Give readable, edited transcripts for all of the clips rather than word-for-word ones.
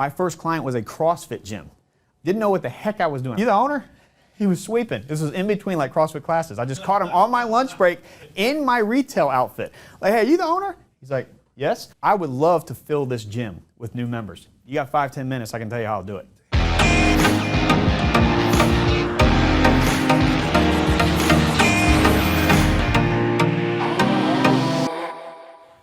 My first client was a CrossFit gym. Didn't know what the heck I was doing. You the owner? He was sweeping. This was in between like CrossFit classes. I just caught him on my lunch break in my retail outfit. Like, hey, you the owner? He's like, yes. I would love to fill this gym with new members. You got 5-10 minutes, I can tell you how I'll do it.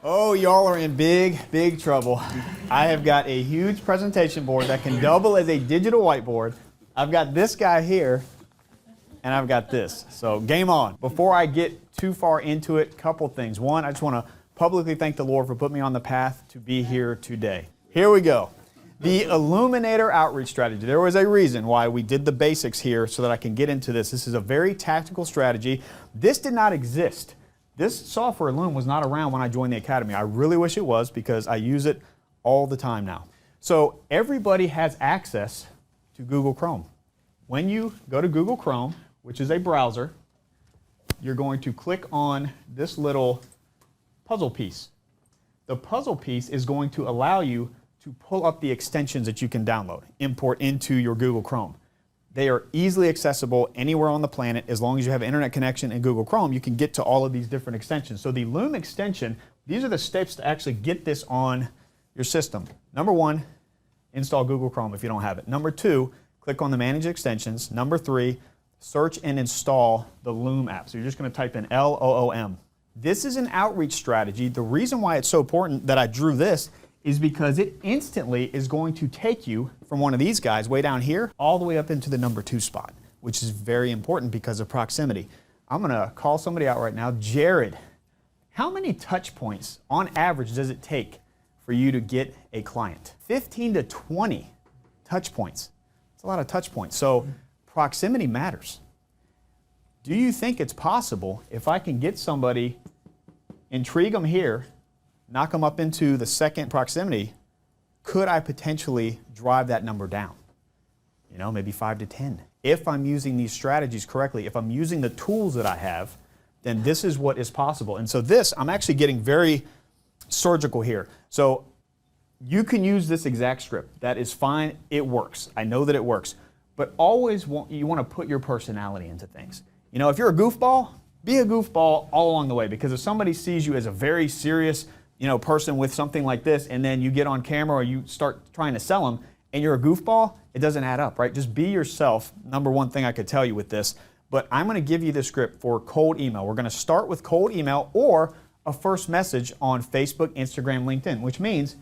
Oh, y'all are in big, big trouble. I have got a huge presentation board that can double as a digital whiteboard. I've got this guy here, and I've got this. So game on. Before I get too far into it, couple things. One, I just want to publicly thank the Lord for putting me on the path to be here today. Here we go. The iLOOMinator outreach strategy. There was a reason why we did the basics here so that I can get into this. This is a very tactical strategy. This did not exist. This software, Loom, was not around when I joined the academy. I really wish it was because I use it all the time now. So everybody has access to Google Chrome. When you go to Google Chrome, which is a browser, you're going to click on this little puzzle piece. The puzzle piece is going to allow you to pull up the extensions that you can download, import into your Google Chrome. They are easily accessible anywhere on the planet. As long as you have an internet connection in Google Chrome, you can get to all of these different extensions. So the Loom extension, these are the steps to actually get this on your system. Number one, install Google Chrome if you don't have it. Number two, click on the Manage Extensions. Number three, search and install the Loom app. So you're just going to type in L-O-O-M. This is an outreach strategy. The reason why it's so important that I drew this is because it instantly is going to take you from one of these guys way down here all the way up into the number 2 spot, which is very important because of proximity. I'm going to call somebody out right now. Jared, how many touch points on average does it take for you to get a client? 15 to 20 touch points. It's a lot of touch points. So proximity matters. Do you think it's possible if I can get somebody, intrigue them here, knock them up into the second proximity, could I potentially drive that number down? You know, maybe 5 to 10. If I'm using these strategies correctly, if I'm using the tools that I have, then this is what is possible. And so this, I'm actually getting very surgical here. So you can use this exact script. That is fine. It works. I know that it works. But always you want to put your personality into things. You know, if you're a goofball, be a goofball all along the way, because if somebody sees you as a very serious person with something like this, and then you get on camera or you start trying to sell them and you're a goofball, it doesn't add up, right? Just be yourself. Number one thing I could tell you with this, but I'm going to give you the script for cold email. We're going to start with cold email or a first message on Facebook, Instagram, LinkedIn, which means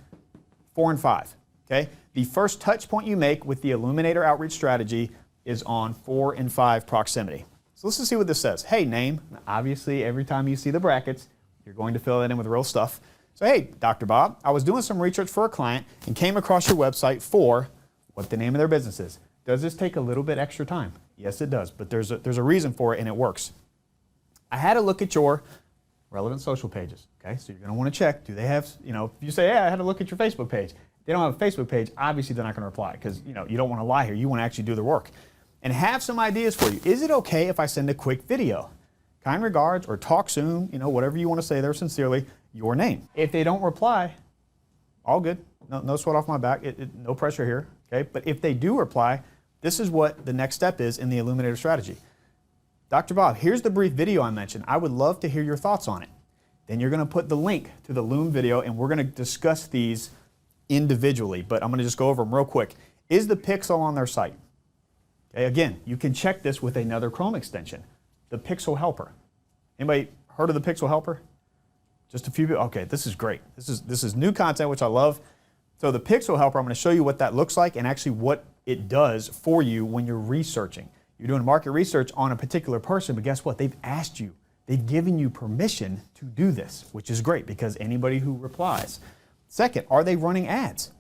4 and 5, okay? The first touch point you make with the iLOOMinator outreach strategy is on 4 and 5 proximity. So let's just see what this says. Hey, name. Obviously, every time you see the brackets, you're going to fill that in with real stuff. So, hey, Dr. Bob, I was doing some research for a client and came across your website for what the name of their business is. Does this take a little bit extra time? Yes, it does, but there's a reason for it, and it works. I had a look at your relevant social pages, okay? So you're going to want to check, do they have, if you say, yeah, I had a look at your Facebook page. They don't have a Facebook page, obviously they're not going to reply because, you don't want to lie here. You want to actually do the work. And have some ideas for you. Is it okay if I send a quick video? Kind regards, or talk soon, whatever you want to say there, sincerely, your name. If they don't reply, all good. No sweat off my back. No pressure here, okay? But if they do reply, this is what the next step is in the iLOOMinator strategy. Dr. Bob, here's the brief video I mentioned. I would love to hear your thoughts on it. Then you're going to put the link to the Loom video, and we're going to discuss these individually, but I'm going to just go over them real quick. Is the pixel on their site? Okay, again, you can check this with another Chrome extension, the Pixel Helper. Anybody heard of the Pixel Helper? Just a few people. Okay, this is great. This is new content, which I love. So the Pixel Helper, I'm going to show you what that looks like and actually what it does for you when you're researching. You're doing market research on a particular person, but guess what? They've asked you. They've given you permission to do this, which is great because anybody who replies. Second, are they running ads?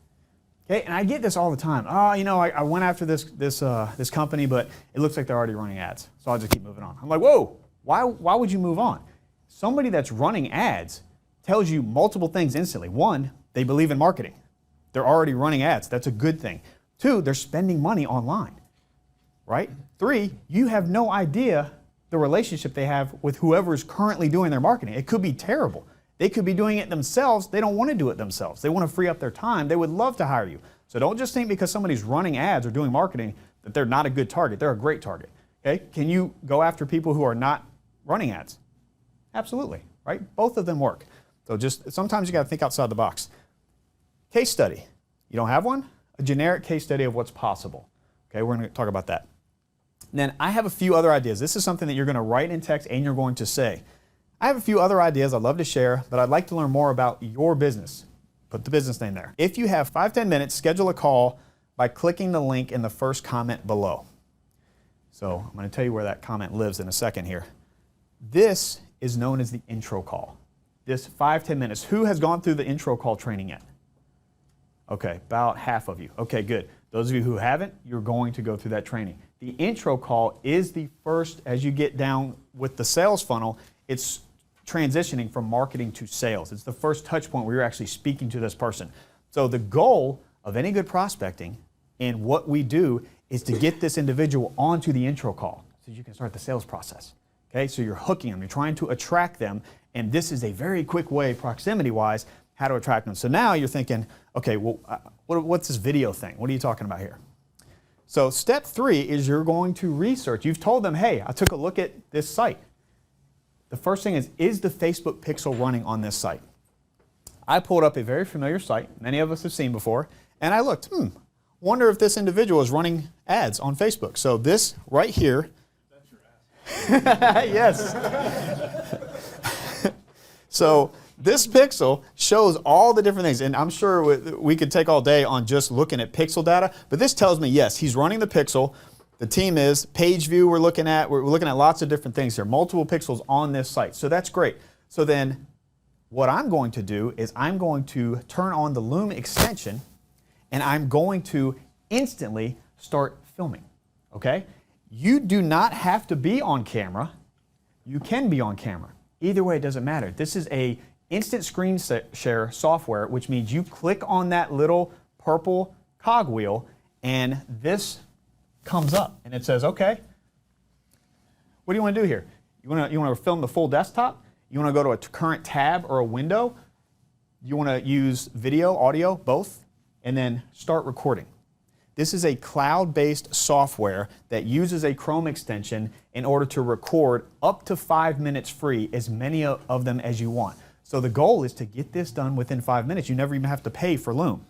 Okay, and I get this all the time. Oh, I went after this company, but it looks like they're already running ads, so I'll just keep moving on. I'm like, whoa, why would you move on? Somebody that's running ads tells you multiple things instantly. One, they believe in marketing. They're already running ads. That's a good thing. Two, they're spending money online, right? Three, you have no idea the relationship they have with whoever is currently doing their marketing. It could be terrible. They could be doing it themselves. They don't want to do it themselves. They want to free up their time. They would love to hire you. So don't just think because somebody's running ads or doing marketing that they're not a good target. They're a great target. Okay? Can you go after people who are not running ads? Absolutely, right? Both of them work. So just sometimes you got to think outside the box. Case study. You don't have one? A generic case study of what's possible. Okay, we're going to talk about that. And then I have a few other ideas. This is something that you're going to write in text and you're going to say. I have a few other ideas I'd love to share, but I'd like to learn more about your business. Put the business name there. If you have 5-10 minutes, schedule a call by clicking the link in the first comment below. So I'm going to tell you where that comment lives in a second here. This is known as the intro call. This 5-10 minutes. Who has gone through the intro call training yet? Okay, about half of you. Okay, good. Those of you who haven't, you're going to go through that training. The intro call is the first, as you get down with the sales funnel, it's transitioning from marketing to sales. It's the first touch point where you're actually speaking to this person. So the goal of any good prospecting and what we do is to get this individual onto the intro call so you can start the sales process. Okay, so you're hooking them, you're trying to attract them, and this is a very quick way, proximity-wise, how to attract them. So now you're thinking, okay, well, what's this video thing? What are you talking about here? So step 3 is you're going to research. You've told them, hey, I took a look at this site. The first thing is the Facebook pixel running on this site? I pulled up a very familiar site, many of us have seen before, and I looked, wonder if this individual is running ads on Facebook. So this right here. That's your ass. Yes. So this pixel shows all the different things, and I'm sure we could take all day on just looking at pixel data, but this tells me, yes, he's running the pixel. The team is, page view we're looking at lots of different things here, multiple pixels on this site. So that's great. So then what I'm going to do is I'm going to turn on the Loom extension and I'm going to instantly start filming, okay? You do not have to be on camera. You can be on camera. Either way, it doesn't matter. This is a instant screen share software, which means you click on that little purple cogwheel and this comes up and it says, okay, what do you want to do here? You want to film the full desktop? You want to go to a current tab or a window? You want to use video, audio, both, and then start recording. This is a cloud-based software that uses a Chrome extension in order to record up to 5 minutes free, as many of them as you want. So the goal is to get this done within 5 minutes. You never even have to pay for Loom.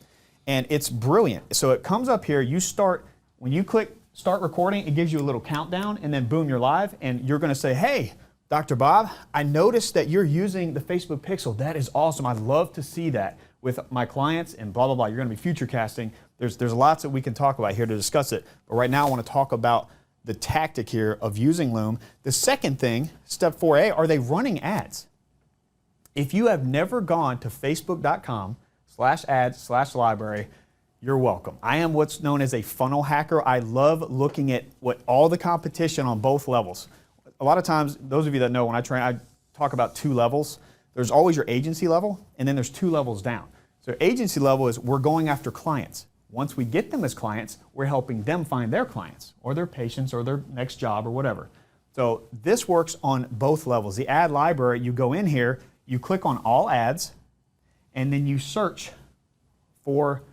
And it's brilliant. So it comes up here, you start, when you click start recording, it gives you a little countdown, and then boom, you're live, and you're going to say, hey, Dr. Bob, I noticed that you're using the Facebook Pixel. That is awesome. I'd love to see that with my clients and blah, blah, blah. You're going to be future casting. There's lots that we can talk about here to discuss it. But right now I want to talk about the tactic here of using Loom. The second thing, step 4A, are they running ads? If you have never gone to facebook.com/ads/library, you're welcome. I am what's known as a funnel hacker. I love looking at what all the competition on both levels. A lot of times, those of you that know when I train, I talk about 2 levels. There's always your agency level, and then there's 2 levels down. So agency level is we're going after clients. Once we get them as clients, we're helping them find their clients or their patients or their next job or whatever. So this works on both levels. The ad library, you go in here, you click on all ads, and then you search for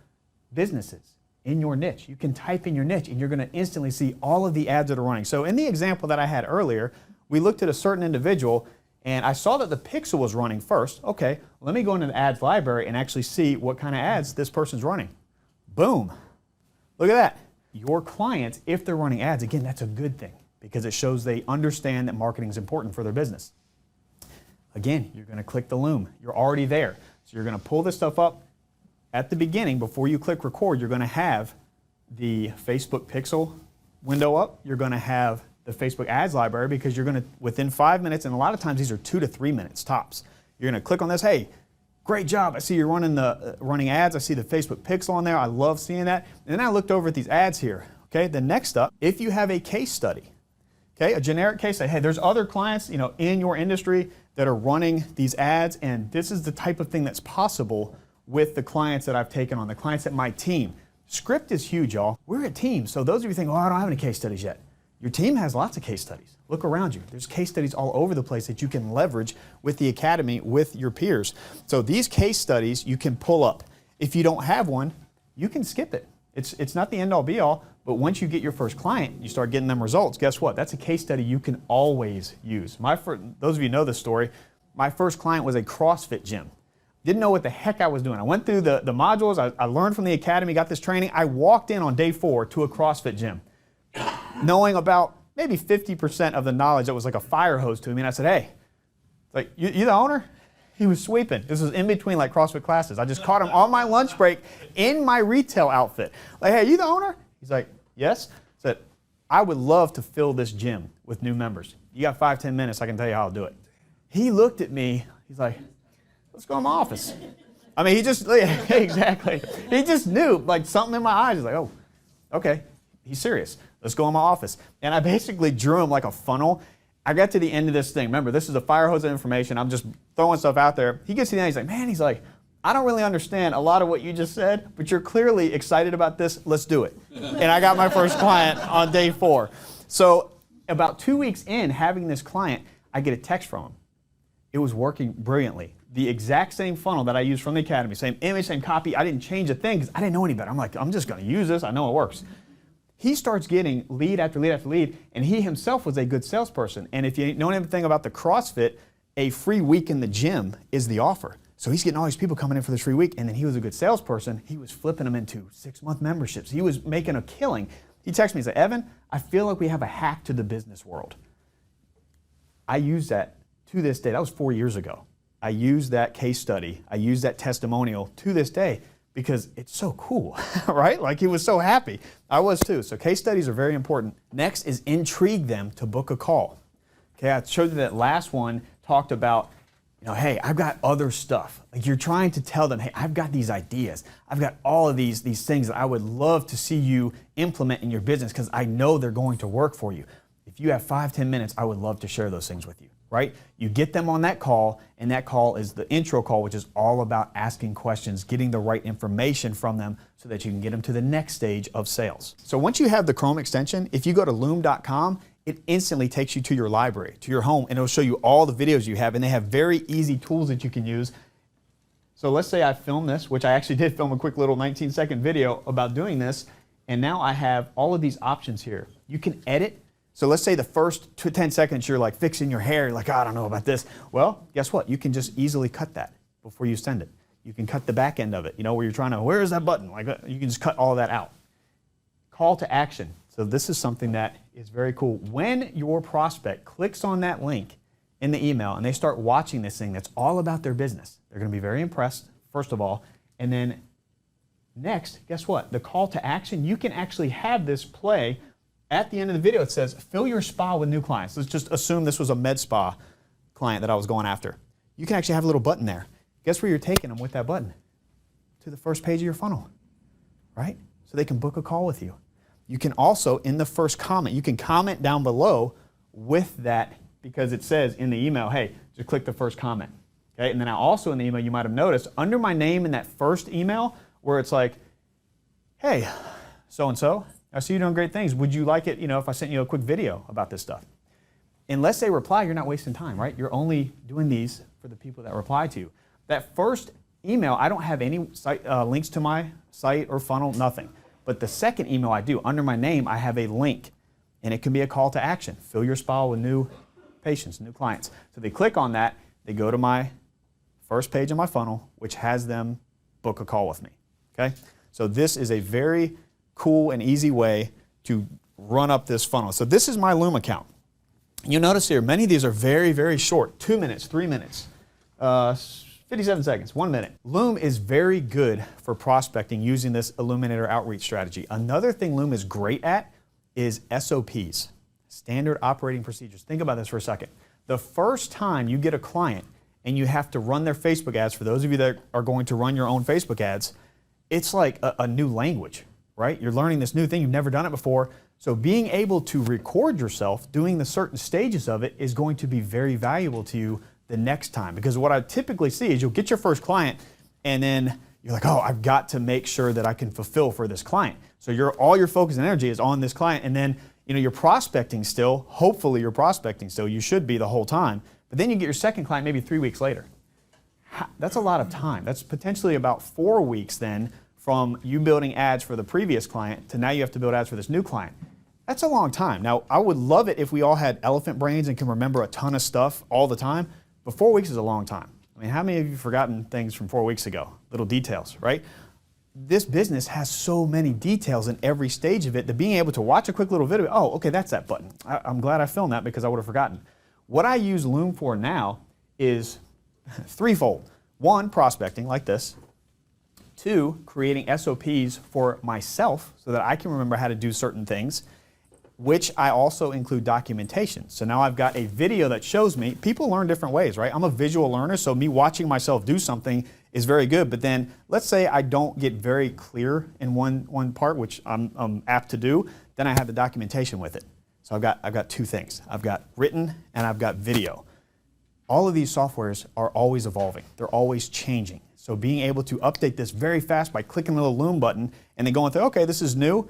businesses in your niche. You can type in your niche and you're going to instantly see all of the ads that are running. So in the example that I had earlier, we looked at a certain individual and I saw that the pixel was running first. Okay, let me go into the ads library and actually see what kind of ads this person's running. Boom. Look at that. Your clients, if they're running ads, again, that's a good thing because it shows they understand that marketing is important for their business. Again, you're going to click the Loom. You're already there. So you're going to pull this stuff up. At the beginning, before you click record, you're going to have the Facebook Pixel window up. You're going to have the Facebook Ads library because you're going to, within 5 minutes, and a lot of times these are 2 to 3 minutes tops, you're going to click on this. Hey, great job. I see you're running ads. I see the Facebook Pixel on there. I love seeing that. And then I looked over at these ads here. Okay, the next up, if you have a case study, okay, a generic case study, hey, there's other clients, in your industry that are running these ads, and this is the type of thing that's possible with the clients that I've taken on, the clients at my team. Script is huge, y'all. We're a team, so those of you think, oh, I don't have any case studies yet. Your team has lots of case studies. Look around you. There's case studies all over the place that you can leverage with the academy, with your peers. So these case studies you can pull up. If you don't have one, you can skip it. It's not the end all be all, but once you get your first client, you start getting them results, guess what? That's a case study you can always use. Those of you know this story, my first client was a CrossFit gym. Didn't know what the heck I was doing. I went through the modules, I learned from the academy, got this training. I walked in on day 4 to a CrossFit gym, knowing about maybe 50% of the knowledge that was like a fire hose to me. And I said, hey, like, you the owner? He was sweeping. This was in between like CrossFit classes. I just caught him on my lunch break in my retail outfit. Like, hey, you the owner? He's like, yes. I said, I would love to fill this gym with new members. You got 5-10 minutes, I can tell you how I'll do it. He looked at me, he's like, let's go in my office. I mean, he just, exactly. He just knew, like something in my eyes. He's like, oh, okay, he's serious. Let's go in my office. And I basically drew him like a funnel. I got to the end of this thing. Remember, this is a fire hose of information. I'm just throwing stuff out there. He gets to the end, he's like, man, I don't really understand a lot of what you just said, but you're clearly excited about this. Let's do it. And I got my first client on day 4. So about 2 weeks in having this client, I get a text from him. It was working brilliantly. The exact same funnel that I used from the academy, same image, same copy. I didn't change a thing because I didn't know any better. I'm like, I'm just going to use this. I know it works. He starts getting lead after lead after lead, and he himself was a good salesperson. And if you know anything about the CrossFit, a free week in the gym is the offer. So he's getting all these people coming in for this free week, and then he was a good salesperson. He was flipping them into 6-month memberships. He was making a killing. He texted me, he said, Evan, I feel like we have a hack to the business world. I use that to this day. That was 4 years ago. I use that case study. I use that testimonial to this day because it's so cool, right? Like he was so happy. I was too. So case studies are very important. Next is intrigue them to book a call. Okay, I showed you that last one talked about, hey, I've got other stuff. Like you're trying to tell them, hey, I've got these ideas. I've got all of these things that I would love to see you implement in your business because I know they're going to work for you. If you have 5-10 minutes, I would love to share those things with you. Right? You get them on that call, and that call is the intro call, which is all about asking questions, getting the right information from them so that you can get them to the next stage of sales. So once you have the Chrome extension, if you go to loom.com, it instantly takes you to your library, to your home, and it'll show you all the videos you have, and they have very easy tools that you can use. So let's say I filmed this, which I actually did film a quick little 19-second video about doing this, and now I have all of these options here. You can edit. So let's say the first 10 seconds you're like fixing your hair, you're like, oh, I don't know about this. Well, guess what? You can just easily cut that before you send it. You can cut the back end of it, where you're trying to, where is that button? Like you can just cut all of that out. Call to action. So this is something that is very cool. When your prospect clicks on that link in the email and they start watching this thing that's all about their business, they're going to be very impressed, first of all. And then next, guess what? The call to action, you can actually have this play. At the end of the video, it says, fill your spa with new clients. Let's just assume this was a med spa client that I was going after. You can actually have a little button there. Guess where you're taking them with that button? To the first page of your funnel, right? So they can book a call with you. You can also, in the first comment, you can comment down below with that because it says in the email, hey, just click the first comment. Okay? And then also in the email, you might have noticed, under my name in that first email, where it's like, hey, so-and-so, I see you doing great things. Would you like it, if I sent you a quick video about this stuff? Unless they reply, you're not wasting time, right? You're only doing these for the people that reply to you. That first email, I don't have any links to my site or funnel, nothing. But the second email I do, under my name, I have a link, and it can be a call to action. Fill your spa with new patients, new clients. So they click on that, they go to my first page of my funnel, which has them book a call with me, okay? So this is a very cool and easy way to run up this funnel. So this is my Loom account. You'll notice here, many of these are very, very short, 2 minutes, 3 minutes, 57 seconds, 1 minute. Loom is very good for prospecting using this iLOOMinator outreach strategy. Another thing Loom is great at is SOPs, standard operating procedures. Think about this for a second. The first time you get a client and you have to run their Facebook ads, for those of you that are going to run your own Facebook ads, it's like a new language. Right? You're learning this new thing. You've never done it before. So being able to record yourself doing the certain stages of it is going to be very valuable to you the next time. Because what I typically see is you'll get your first client and then you're like, oh, I've got to make sure that I can fulfill for this client. So all your focus and energy is on this client. And then you're prospecting still. Hopefully you're prospecting still. You should be the whole time. But then you get your second client maybe 3 weeks later. That's a lot of time. That's potentially about 4 weeks then from you building ads for the previous client to now you have to build ads for this new client. That's a long time. Now, I would love it if we all had elephant brains and can remember a ton of stuff all the time, but 4 weeks is a long time. I mean, how many of you have forgotten things from 4 weeks ago? Little details, right? This business has so many details in every stage of it that being able to watch a quick little video, oh, okay, that's that button. I'm glad I filmed that because I would have forgotten. What I use Loom for now is threefold. One, prospecting like this. Two, creating SOPs for myself so that I can remember how to do certain things, which I also include documentation. So now I've got a video that shows me, people learn different ways, right? I'm a visual learner, so me watching myself do something is very good, but then let's say I don't get very clear in one part, which I'm apt to do, then I have the documentation with it. So I've got two things. I've got written and I've got video. All of these softwares are always evolving. They're always changing. So being able to update this very fast by clicking the little Loom button and then going through, okay, this is new.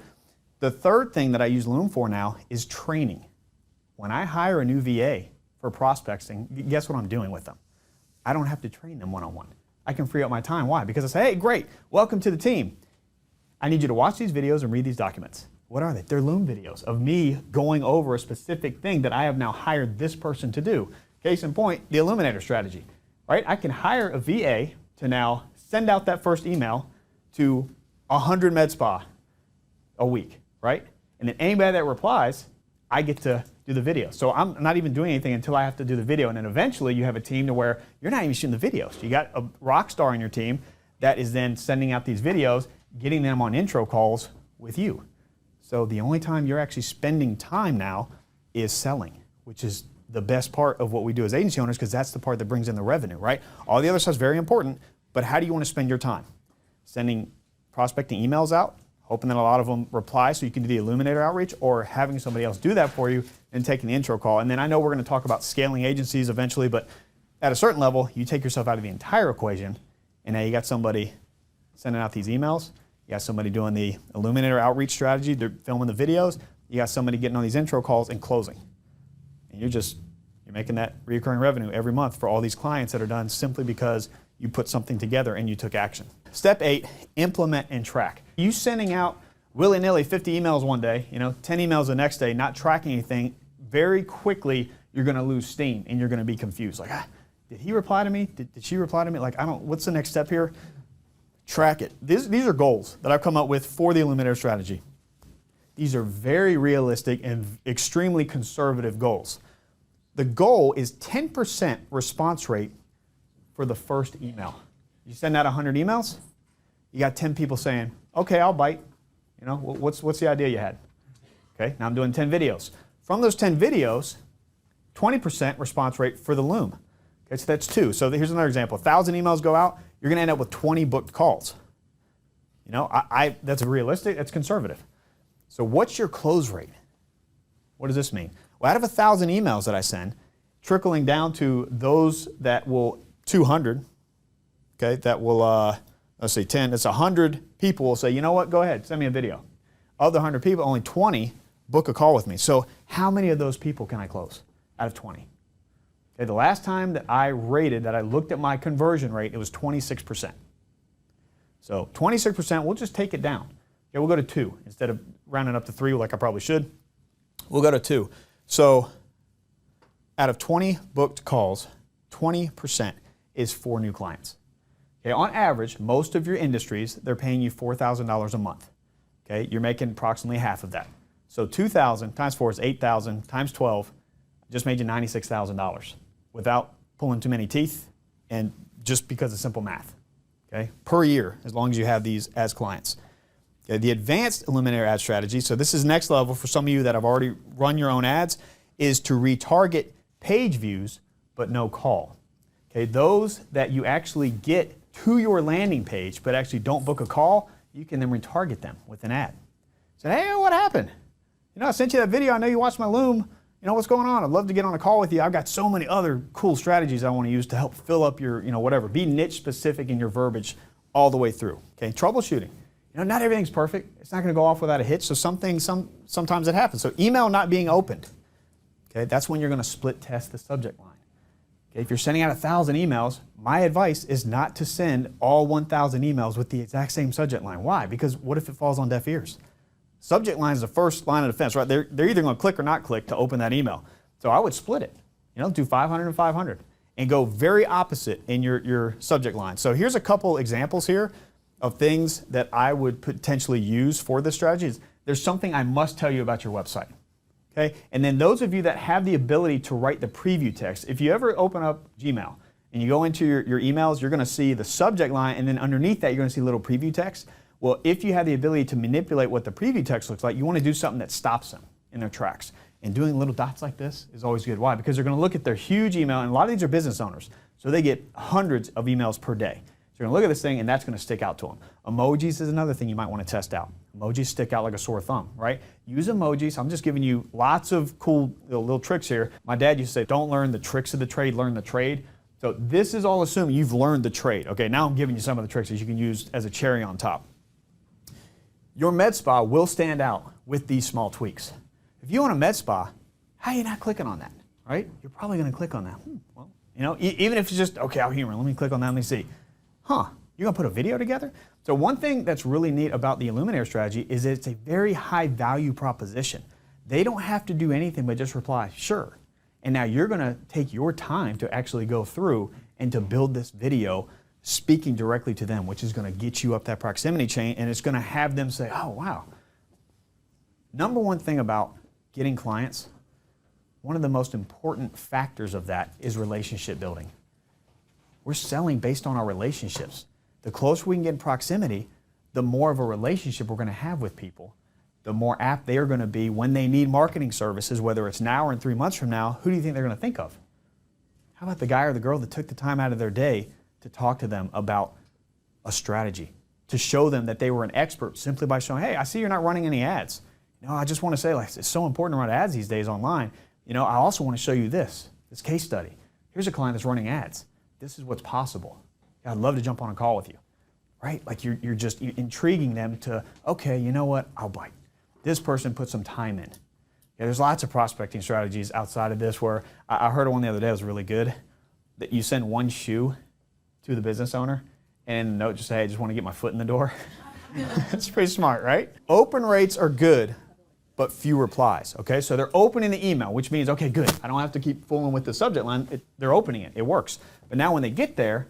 The third thing that I use Loom for now is training. When I hire a new VA for prospecting, guess what I'm doing with them? I don't have to train them one-on-one. I can free up my time. Why? Because I say, hey, great, welcome to the team. I need you to watch these videos and read these documents. What are they? They're Loom videos of me going over a specific thing that I have now hired this person to do. Case in point, the iLOOMinator strategy, right? I can hire a VA to now send out that first email to 100 med spa a week, right? And then anybody that replies, I get to do the video. So I'm not even doing anything until I have to do the video. And then eventually you have a team to where you're not even shooting the videos. You got a rock star in your team that is then sending out these videos, getting them on intro calls with you. So the only time you're actually spending time now is selling, which is the best part of what we do as agency owners, because that's the part that brings in the revenue, right? All the other stuff is very important, but how do you want to spend your time? Sending prospecting emails out, hoping that a lot of them reply so you can do the iLOOMinator outreach, or having somebody else do that for you and taking the intro call. And then I know we're going to talk about scaling agencies eventually, but at a certain level, you take yourself out of the entire equation, and now you got somebody sending out these emails, you got somebody doing the iLOOMinator outreach strategy, they're filming the videos, you got somebody getting on these intro calls and closing. And you're making that recurring revenue every month for all these clients that are done simply because you put something together and you took action. Step 8, implement and track. You sending out willy-nilly 50 emails one day, 10 emails the next day, not tracking anything, very quickly you're going to lose steam and you're going to be confused. Like, did he reply to me? Did she reply to me? Like, what's the next step here? Track it. These are goals that I've come up with for the iLOOMinator strategy. These are very realistic and extremely conservative goals. The goal is 10% response rate for the first email. You send out 100 emails, you got 10 people saying, okay, I'll bite. What's the idea you had? Okay, now I'm doing 10 videos. From those 10 videos, 20% response rate for the Loom. Okay, so that's 2. So here's another example. 1,000 emails go out, you're going to end up with 20 booked calls. That's realistic, that's conservative. So what's your close rate? What does this mean? Well, out of 1,000 emails that I send, trickling down to those that will 200, okay, that will, let's say 10, it's 100 people will say, you know what, go ahead, send me a video. Of the 100 people, only 20 book a call with me. So how many of those people can I close out of 20? Okay, the last time that I looked at my conversion rate, it was 26%. So 26%, we'll just take it down. Okay, we'll go to 2. Instead of rounding up to 3 like I probably should, we'll go to 2. So out of 20 booked calls, 20% is 4 new clients. Okay, on average, most of your industries, they're paying you $4,000 a month. Okay, you're making approximately half of that. So 2,000 times 4 is 8,000 times 12, just made you $96,000 without pulling too many teeth and just because of simple math. Okay, per year, as long as you have these as clients. Okay, the advanced iLOOMinator ad strategy, so this is next level for some of you that have already run your own ads, is to retarget page views but no call. Okay, those that you actually get to your landing page but actually don't book a call, you can then retarget them with an ad. Say, hey, what happened? I sent you that video, I know you watched my Loom. What's going on? I'd love to get on a call with you. I've got so many other cool strategies I want to use to help fill up your, whatever. Be niche specific in your verbiage all the way through. Okay, troubleshooting. Not everything's perfect. It's not going to go off without a hitch, so sometimes it happens. So email not being opened, okay, that's when you're going to split test the subject line. Okay, if you're sending out 1,000 emails, my advice is not to send all 1,000 emails with the exact same subject line. Why? Because what if it falls on deaf ears? Subject line is the first line of defense, right? They're either going to click or not click to open that email. So I would split it, do 500 and 500 and go very opposite in your subject line. So here's a couple examples here of things that I would potentially use for this strategy. There's something I must tell you about your website. Okay? And then those of you that have the ability to write the preview text, if you ever open up Gmail and you go into your emails, you're going to see the subject line, and then underneath that you're going to see a little preview text. Well, if you have the ability to manipulate what the preview text looks like, you want to do something that stops them in their tracks. And doing little dots like this is always good. Why? Because they're going to look at their huge email, and a lot of these are business owners, so they get hundreds of emails per day. So you're going to look at this thing, and that's going to stick out to them. Emojis is another thing you might want to test out. Emojis stick out like a sore thumb, right? Use emojis. I'm just giving you lots of cool little tricks here. My dad used to say, don't learn the tricks of the trade, learn the trade. So this is all assuming you've learned the trade. Okay, now I'm giving you some of the tricks that you can use as a cherry on top. Your med spa will stand out with these small tweaks. If you own a med spa, how are you not clicking on that, right? You're probably going to click on that. Well, even if it's just, okay, I'll humor, let me click on that, let me see. You're going to put a video together? So one thing that's really neat about the iLOOMinator strategy is that it's a very high value proposition. They don't have to do anything but just reply, sure. And now you're going to take your time to actually go through and to build this video speaking directly to them, which is going to get you up that proximity chain, and it's going to have them say, oh, wow. Number one thing about getting clients, one of the most important factors of that is relationship building. We're selling based on our relationships. The closer we can get in proximity, the more of a relationship we're going to have with people, the more apt they are going to be when they need marketing services, whether it's now or in 3 months from now. Who do you think they're going to think of? How about the guy or the girl that took the time out of their day to talk to them about a strategy, to show them that they were an expert simply by showing, hey, I see you're not running any ads. I just want to say, it's so important to run ads these days online. I also want to show you this case study. Here's a client that's running ads. This is what's possible. I'd love to jump on a call with you, right? Like you're just intriguing them to, okay, you know what, I'll bite. This person put some time in. There's lots of prospecting strategies outside of this where I heard one the other day that was really good, that you send one shoe to the business owner and a note just say, hey, I just want to get my foot in the door. That's pretty smart, right? Open rates are good, but few replies, okay? So they're opening the email, which means, okay, good. I don't have to keep fooling with the subject line. They're opening it. It works. But now when they get there,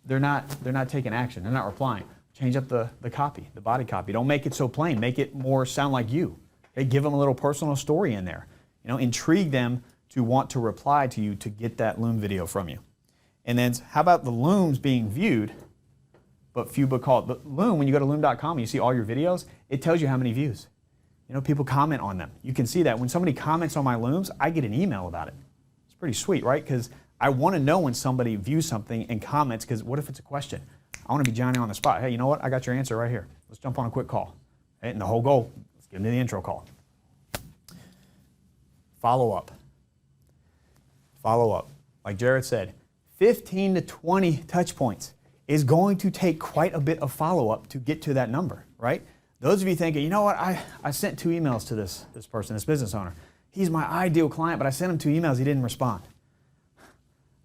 they're not taking action. They're not replying. Change up the copy, the body copy. Don't make it so plain. Make it more sound like you. Okay? Give them a little personal story in there. Intrigue them to want to reply to you to get that Loom video from you. And then how about the Looms being viewed, but few but called? The Loom, when you go to loom.com and you see all your videos, it tells you how many views. People comment on them. You can see that. When somebody comments on my Looms, I get an email about it. It's pretty sweet, right? Because I want to know when somebody views something and comments, because what if it's a question? I want to be Johnny on the spot. Hey, you know what? I got your answer right here. Let's jump on a quick call. Okay? And the whole goal, let's get into the intro call. Follow up. Follow up. Like Jared said, 15 to 20 touch points is going to take quite a bit of follow-up to get to that number, right? Those of you thinking, you know what, I sent 2 emails to this person, this business owner. He's my ideal client, but I sent him 2 emails, he didn't respond.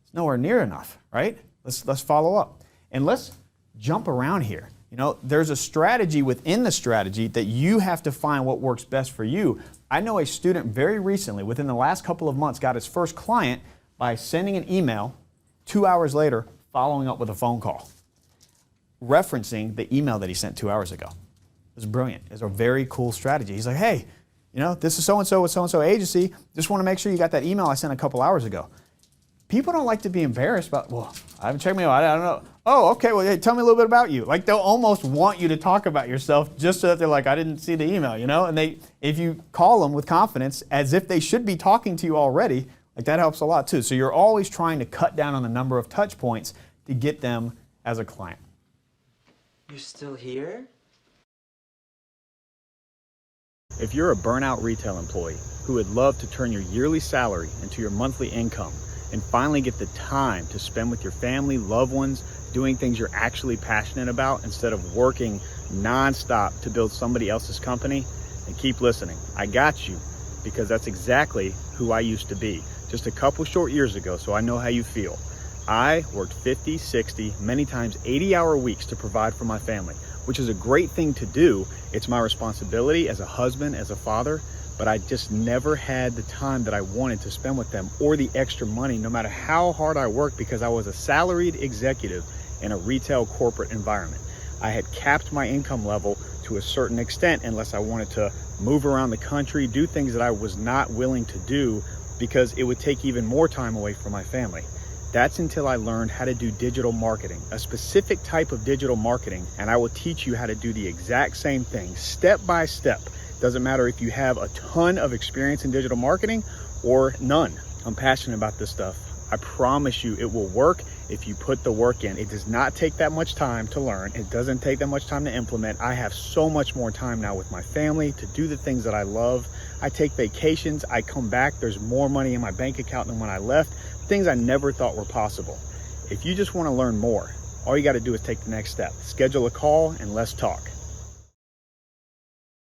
It's nowhere near enough, right? Let's follow up. And let's jump around here. There's a strategy within the strategy that you have to find what works best for you. I know a student very recently, within the last couple of months, got his first client by sending an email, 2 hours later, following up with a phone call, referencing the email that he sent 2 hours ago. It was brilliant. It's a very cool strategy. He's like, hey, this is so-and-so with so-and-so agency. Just want to make sure you got that email I sent a couple hours ago. People don't like to be embarrassed about, well, I haven't checked my email. I don't know. Oh, okay, well, hey, tell me a little bit about you. Like, they'll almost want you to talk about yourself just so that they're like, I didn't see the email, And if you call them with confidence, as if they should be talking to you already, like that helps a lot too. So you're always trying to cut down on the number of touch points to get them as a client. You're still here? If you're a burnout retail employee who would love to turn your yearly salary into your monthly income and finally get the time to spend with your family, loved ones, doing things you're actually passionate about instead of working nonstop to build somebody else's company, then keep listening. I got you, because that's exactly who I used to be. just a couple short years ago, so I know how you feel. I worked 50, 60, many times 80-hour weeks to provide for my family, which is a great thing to do. It's my responsibility as a husband, as a father, but I just never had the time that I wanted to spend with them or the extra money, no matter how hard I worked, because I was a salaried executive in a retail corporate environment. I had capped my income level to a certain extent unless I wanted to move around the country, do things that I was not willing to do because it would take even more time away from my family. That's until I learned how to do digital marketing, a specific type of digital marketing, and I will teach you how to do the exact same thing, step by step. Doesn't matter if you have a ton of experience in digital marketing or none. I'm passionate about this stuff. I promise you it will work if you put the work in. It does not take that much time to learn. It doesn't take that much time to implement. I have so much more time now with my family to do the things that I love. I take vacations, I come back, there's more money in my bank account than when I left. Things I never thought were possible. If you just want to learn more, all you got to do is take the next step. Schedule a call and let's talk.